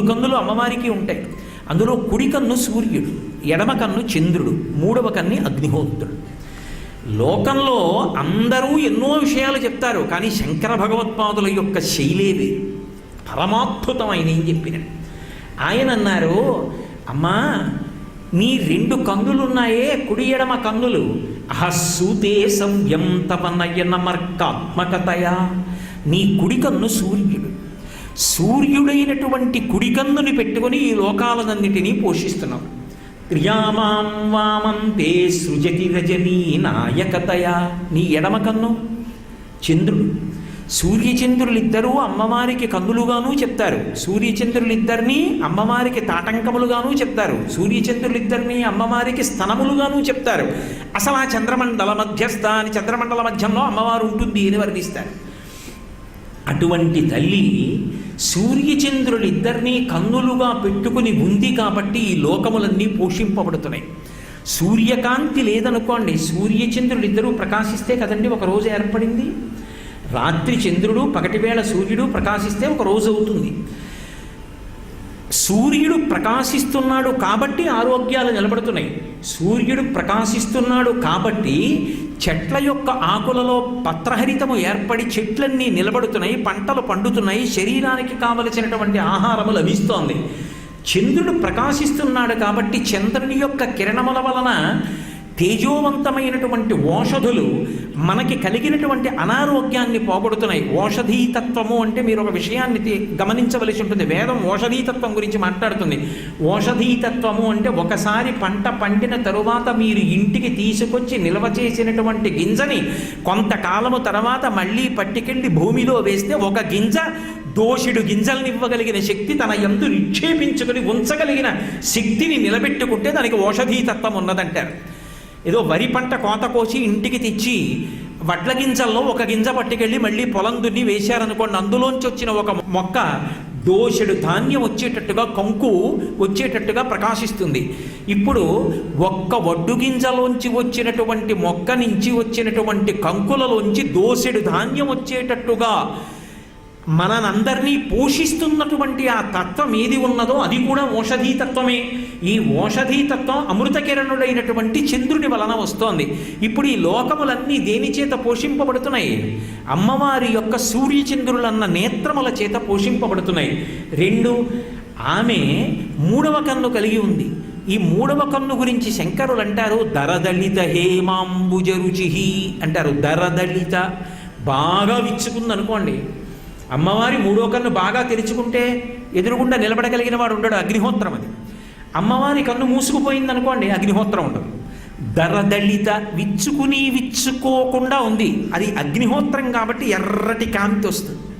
కన్నులు అమ్మవారికి ఉంటాయి. అందులో కుడి కన్ను సూర్యుడు, ఎడమ కన్ను చంద్రుడు, మూడవ కన్ను అగ్నిహోత్రుడు. లోకంలో అందరూ ఎన్నో విషయాలు చెప్తారు, కానీ శంకర భగవత్పాదుల యొక్క శైలే వేరు, పరమాద్భుతమైన ఏం చెప్పినాడు. ఆయన అన్నారు, అమ్మా నీ రెండు కన్నులున్నాయే, కుడి ఎడమ కన్నులు, అహస్సూతే సవ్యం తవ నయనమర్కాత్మకతయా. నీ కుడి కన్ను సూర్యుడు, సూర్యుడైనటువంటి కుడి కన్నుని పెట్టుకుని ఈ లోకాలన్నిటినీ పోషిస్తున్నావు. త్రియామాం వామంతే సృజతి రజనీ నాయకతయా. నీ ఎడమ కన్ను చంద్రుడు. సూర్యచంద్రులిద్దరూ అమ్మవారికి కన్నులుగాను చెప్తారు, సూర్యచంద్రులిద్దరినీ అమ్మవారికి తాటంకములుగాను చెప్తారు, సూర్యచంద్రులిద్దరినీ అమ్మవారికి స్తనములుగాను చెప్తారు. అసలు ఆ చంద్రమండల మధ్యస్థ అని, చంద్రమండల మధ్యంలో అమ్మవారు ఉంటుంది అని వర్ణిస్తారు. అటువంటి తల్లి సూర్యచంద్రులిద్దరినీ కన్నులుగా పెట్టుకుని ఉంది కాబట్టి ఈ లోకములన్నీ పోషింపబడుతున్నాయి. సూర్యకాంతి లేదనుకోండి, సూర్యచంద్రులిద్దరూ ప్రకాశిస్తే కదండి ఒక రోజు ఏర్పడింది. రాత్రి చంద్రుడు, పగటివేళ సూర్యుడు ప్రకాశిస్తే ఒక రోజు అవుతుంది. సూర్యుడు ప్రకాశిస్తున్నాడు కాబట్టి ఆరోగ్యాలు నిలబడుతున్నాయి. సూర్యుడు ప్రకాశిస్తున్నాడు కాబట్టి చెట్ల యొక్క ఆకులలో పత్రహరితము ఏర్పడి చెట్లన్నీ నిలబడుతున్నాయి, పంటలు పండుతున్నాయి, శరీరానికి కావలసినటువంటి ఆహారము లభిస్తోంది. చంద్రుడు ప్రకాశిస్తున్నాడు కాబట్టి చంద్రుని యొక్క కిరణముల వలన తేజోవంతమైనటువంటి ఓషధులు మనకి కలిగినటువంటి అనారోగ్యాన్ని పోగొడుతున్నాయి. ఓషధీతత్వము అంటే మీరు ఒక విషయాన్ని గమనించవలసి ఉంటుంది. వేదం ఓషధీతత్వం గురించి మాట్లాడుతుంది. ఓషధీతత్వము అంటే ఒకసారి పంట పండిన తరువాత మీరు ఇంటికి తీసుకొచ్చి నిల్వ చేసినటువంటి గింజని కొంతకాలము తర్వాత మళ్ళీ పట్టుకెళ్ళి భూమిలో వేస్తే ఒక గింజ దోషుడు గింజల్ని ఇవ్వగలిగిన శక్తి తన యందు నిక్షేపించుకుని ఉంచగలిగిన శక్తిని నిలబెట్టుకుంటే దానికి ఓషధీతత్వం ఉన్నదంటారు. ఏదో వరి పంట కోత కోసి ఇంటికి తెచ్చి వడ్ల గింజల్లో ఒక గింజ పట్టుకెళ్ళి మళ్ళీ పొలం దున్ని వేశారనుకోండి, అందులోంచి వచ్చిన ఒక మొక్క దోషుడు ధాన్యం వచ్చేటట్టుగా, కంకు వచ్చేటట్టుగా ప్రకాశిస్తుంది. ఇప్పుడు ఒక్క వడ్డు గింజలోంచి వచ్చినటువంటి మొక్క నుంచి వచ్చినటువంటి కంకులలోంచి దోషుడు ధాన్యం వచ్చేటట్టుగా మనందరినీ పోషిస్తున్నటువంటి ఆ తత్వం ఏది ఉన్నదో అది కూడా ఓషధీతత్వమే. ఈ ఓషధీతత్వం అమృతకిరణుడైనటువంటి చంద్రుడి వలన వస్తోంది. ఇప్పుడు ఈ లోకములన్నీ దేని చేత పోషింపబడుతున్నాయి? అమ్మవారి యొక్క సూర్యచంద్రులన్న నేత్రముల చేత పోషింపబడుతున్నాయి. రెండు, ఆమె మూడవ కన్ను కలిగి ఉంది. ఈ మూడవ కన్ను గురించి శంకరులు అంటారు, దరదళిత హేమాంబుజరుచి అంటారు. దరదళిత బాగా విచ్చుకుందనుకోండి, అమ్మవారి మూడో కన్ను బాగా తెరుచుకుంటే ఎదురుగుండా నిలబడగలిగిన వాడు ఉండడు, అగ్నిహోత్రం అది. అమ్మవారి కన్ను మూసుకుపోయిందనుకోండి, అగ్నిహోత్రం ఉండదు. దరదళిత విచ్చుకోకుండా ఉంది, అది అగ్నిహోత్రం కాబట్టి ఎర్రటి కాంతి వస్తుంది.